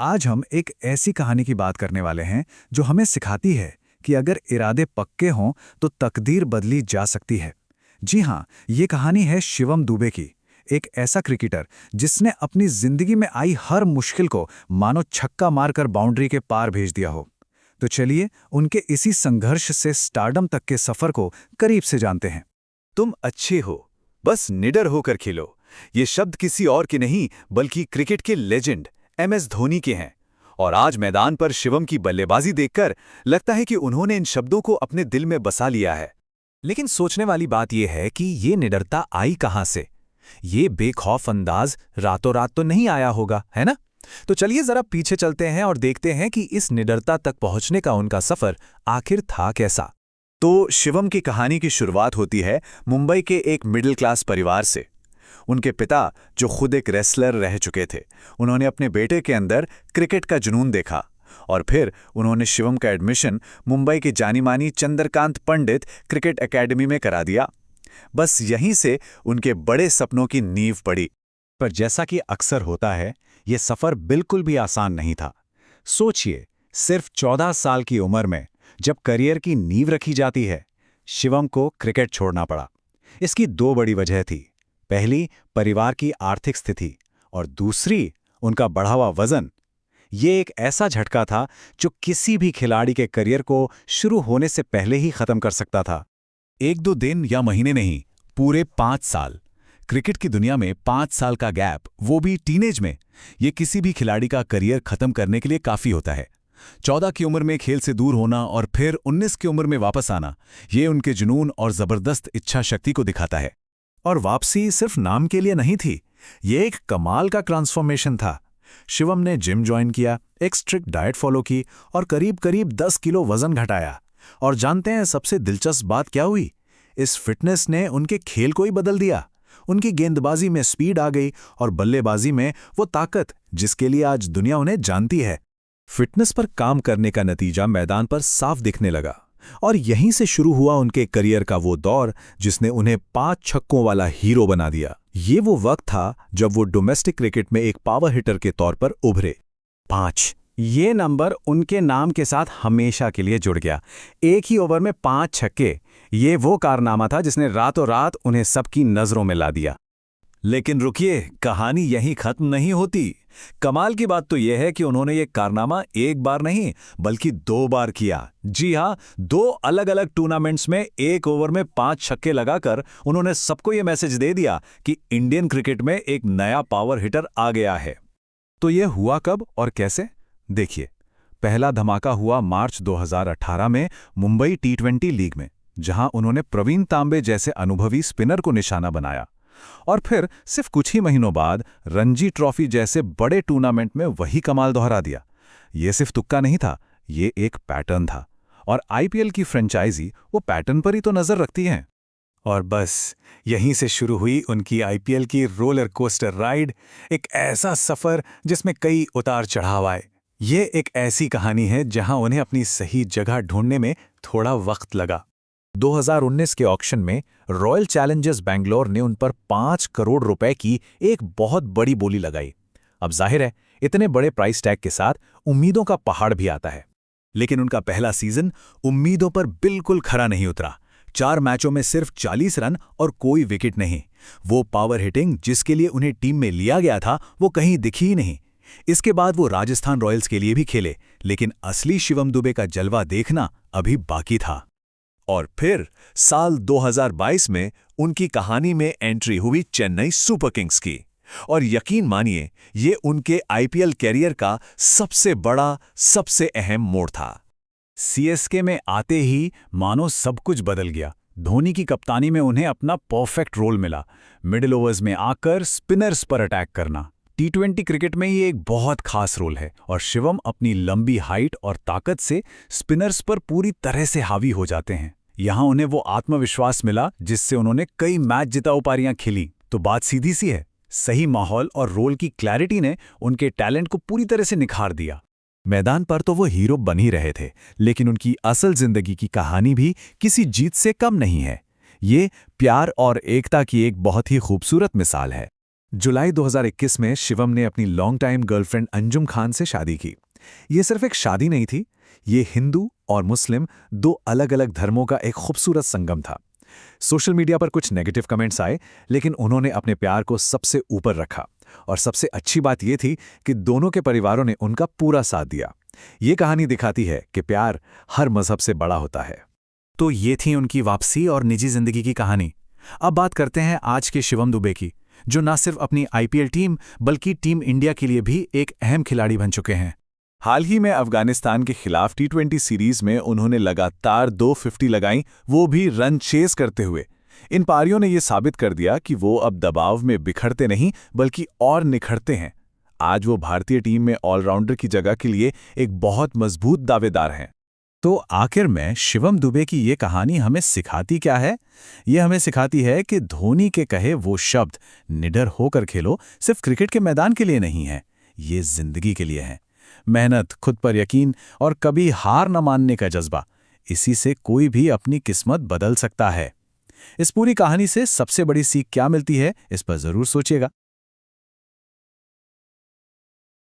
आज हम एक ऐसी कहानी की बात करने वाले हैं जो हमें सिखाती है कि अगर इरादे पक्के हों तो तकदीर बदली जा सकती है। जी हाँ, ये कहानी है शिवम दुबे की। एक ऐसा क्रिकेटर जिसने अपनी जिंदगी में आई हर मुश्किल को मानो छक्का मारकर बाउंड्री के पार भेज दिया हो। तो चलिए उनके इसी संघर्ष से स्टारडम तक के सफर को करीब से जानते हैं। तुम अच्छे हो, बस निडर होकर खेलो। ये शब्द किसी और के नहीं बल्कि क्रिकेट के लेजेंड MS धोनी के हैं। और आज मैदान पर शिवम की बल्लेबाजी देखकर लगता है कि उन्होंने इन शब्दों को अपने दिल में बसा लिया है। लेकिन सोचने वाली बात यह है कि ये निडरता आई कहां से। ये बेखौफ अंदाज रातों रात तो नहीं आया होगा, है ना? तो चलिए जरा पीछे चलते हैं और देखते हैं कि इस निडरता तक पहुंचने का उनका सफर आखिर था कैसा। तो शिवम की कहानी की शुरुआत होती है मुंबई के एक मिडिल क्लास परिवार से। उनके पिता, जो खुद एक रेसलर रह चुके थे, उन्होंने अपने बेटे के अंदर क्रिकेट का जुनून देखा और फिर उन्होंने शिवम का एडमिशन मुंबई की जानी-मानी चंद्रकांत पंडित क्रिकेट एकेडमी में करा दिया। बस यहीं से उनके बड़े सपनों की नींव पड़ी। पर जैसा कि अक्सर होता है, ये सफर बिल्कुल भी आसान नहीं था। सोचिए, सिर्फ 14 साल की उम्र में जब करियर की नींव रखी जाती है, शिवम को क्रिकेट छोड़ना पड़ा। इसकी दो बड़ी वजह थी। पहली, परिवार की आर्थिक स्थिति और दूसरी, उनका बढ़ा हुआ वजन। ये एक ऐसा झटका था जो किसी भी खिलाड़ी के करियर को शुरू होने से पहले ही खत्म कर सकता था। एक दो दिन या महीने नहीं, पूरे 5 साल। क्रिकेट की दुनिया में 5 साल का गैप, वो भी टीनेज में, ये किसी भी खिलाड़ी का करियर खत्म करने के लिए काफी होता है। 14 की उम्र में खेल से दूर होना और फिर 19 की उम्र में वापस आना, ये उनके जुनून और जबरदस्त इच्छा शक्ति को दिखाता है। और वापसी सिर्फ नाम के लिए नहीं थी, ये एक कमाल का ट्रांसफॉर्मेशन था। शिवम ने जिम ज्वाइन किया, एक स्ट्रिक्ट डाइट फॉलो की और करीब 10 किलो वजन घटाया। और जानते हैं सबसे दिलचस्प बात क्या हुई? इस फिटनेस ने उनके खेल को ही बदल दिया। उनकी गेंदबाजी में स्पीड आ गई और बल्लेबाजी में वो ताकत जिसके लिए आज दुनिया उन्हें जानती है। फिटनेस पर काम करने का नतीजा मैदान पर साफ दिखने लगा और यहीं से शुरू हुआ उनके करियर का वो दौर जिसने उन्हें 5 छक्कों वाला हीरो बना दिया। ये वो वक्त था जब वो डोमेस्टिक क्रिकेट में एक पावर हिटर के तौर पर उभरे। 5, ये नंबर उनके नाम के साथ हमेशा के लिए जुड़ गया। एक ही ओवर में 5 छक्के, ये वो कारनामा था जिसने रातों रात उन्हें सबकी नजरों में ला दिया। लेकिन रुकिए, कहानी यहीं खत्म नहीं होती। कमाल की बात तो यह है कि उन्होंने ये कारनामा एक बार नहीं बल्कि 2 बार किया। जी हाँ, 2 अलग अलग टूर्नामेंट्स में एक ओवर में 5 छक्के लगाकर उन्होंने सबको ये मैसेज दे दिया कि इंडियन क्रिकेट में एक नया पावर हिटर आ गया है। तो ये हुआ कब और कैसे? देखिए, पहला धमाका हुआ मार्च 2018 में मुंबई T20 लीग में, जहां उन्होंने प्रवीण तांबे जैसे अनुभवी स्पिनर को निशाना बनाया। और फिर सिर्फ कुछ ही महीनों बाद रणजी ट्रॉफी जैसे बड़े टूर्नामेंट में वही कमाल दोहरा दिया। ये सिर्फ तुक्का नहीं था, ये एक पैटर्न था। और IPL की फ्रेंचाइजी वो पैटर्न पर ही तो नजर रखती है। और बस यहीं से शुरू हुई उनकी IPL की रोलर कोस्टर राइड, एक ऐसा सफर जिसमें कई उतार चढ़ाव आए। ये एक ऐसी कहानी है जहां उन्हें अपनी सही जगह ढूंढने में थोड़ा वक्त लगा। 2019 के ऑक्शन में रॉयल चैलेंजर्स बैंगलोर ने उन पर 5 करोड़ रुपए की एक बहुत बड़ी बोली लगाई। अब जाहिर है, इतने बड़े प्राइस टैग के साथ उम्मीदों का पहाड़ भी आता है। लेकिन उनका पहला सीजन उम्मीदों पर बिल्कुल खरा नहीं उतरा। 4 मैचों में सिर्फ 40 रन और कोई विकेट नहीं। वो पावर हिटिंग जिसके लिए उन्हें टीम में लिया गया था, वो कहीं दिखी ही नहीं। इसके बाद वो राजस्थान रॉयल्स के लिए भी खेले, लेकिन असली शिवम दुबे का जलवा देखना अभी बाकी था। और फिर साल 2022 में उनकी कहानी में एंट्री हुई चेन्नई सुपर किंग्स की। और यकीन मानिए, ये उनके IPL कैरियर का सबसे बड़ा, सबसे अहम मोड़ था। CSK में आते ही मानो सब कुछ बदल गया। धोनी की कप्तानी में उन्हें अपना परफेक्ट रोल मिला। मिडिल ओवर्स में आकर स्पिनर्स पर अटैक करना T20 क्रिकेट में ये एक बहुत खास रोल है। और शिवम अपनी लंबी हाइट और ताकत से स्पिनर्स पर पूरी तरह से हावी हो जाते हैं। यहाँ उन्हें वो आत्मविश्वास मिला जिससे उन्होंने कई मैच जिताऊ पारियां खेली। तो बात सीधी सी है, सही माहौल और रोल की क्लैरिटी ने उनके टैलेंट को पूरी तरह से निखार दिया। मैदान पर तो वो हीरो बन ही रहे थे, लेकिन उनकी असल जिंदगी की कहानी भी किसी जीत से कम नहीं है। ये प्यार और एकता की एक बहुत ही खूबसूरत मिसाल है। जुलाई 2021 में शिवम ने अपनी long time girlfriend Anjum Khan से शादी की। ये सिर्फ एक शादी नहीं थी, ये हिंदू और मुस्लिम दो अलग-अलग धर्मों का एक खूबसूरत संगम था। सोशल मीडिया पर कुछ नेगेटिव कमेंट्स आए, लेकिन उन्होंने अपने प्यार को सबसे ऊपर रखा। और सबसे अच्छी बात यह थी कि दोनों के परिवारों ने उनका पूरा साथ दिया। ये कहानी दिखाती है कि प्यार हर मजहब से बड़ा होता है। तो ये थी उनकी वापसी और निजी जिंदगी की कहानी। अब बात करते हैं आज के शिवम दुबे की, जो न सिर्फ अपनी आईपीएल टीम बल्कि टीम इंडिया के लिए भी एक अहम खिलाड़ी बन चुके हैं। हाल ही में अफगानिस्तान के खिलाफ टी20 सीरीज में उन्होंने लगातार 250 लगाई, वो भी रन चेस करते हुए। इन पारियों ने ये साबित कर दिया कि वो अब दबाव में बिखरते नहीं बल्कि और निखरते हैं। आज वो भारतीय टीम में ऑलराउंडर की जगह के लिए एक बहुत मजबूत दावेदार हैं। तो आखिर में शिवम दुबे की ये कहानी हमें सिखाती क्या है? ये हमें सिखाती है कि धोनी के कहे वो शब्द निडर होकर खेलो सिर्फ क्रिकेट के मैदान के लिए नहीं है, ये जिंदगी के लिए है। मेहनत, खुद पर यकीन और कभी हार न मानने का जज्बा, इसी से कोई भी अपनी किस्मत बदल सकता है। इस पूरी कहानी से सबसे बड़ी सीख क्या मिलती है, इस पर जरूर सोचिएगा।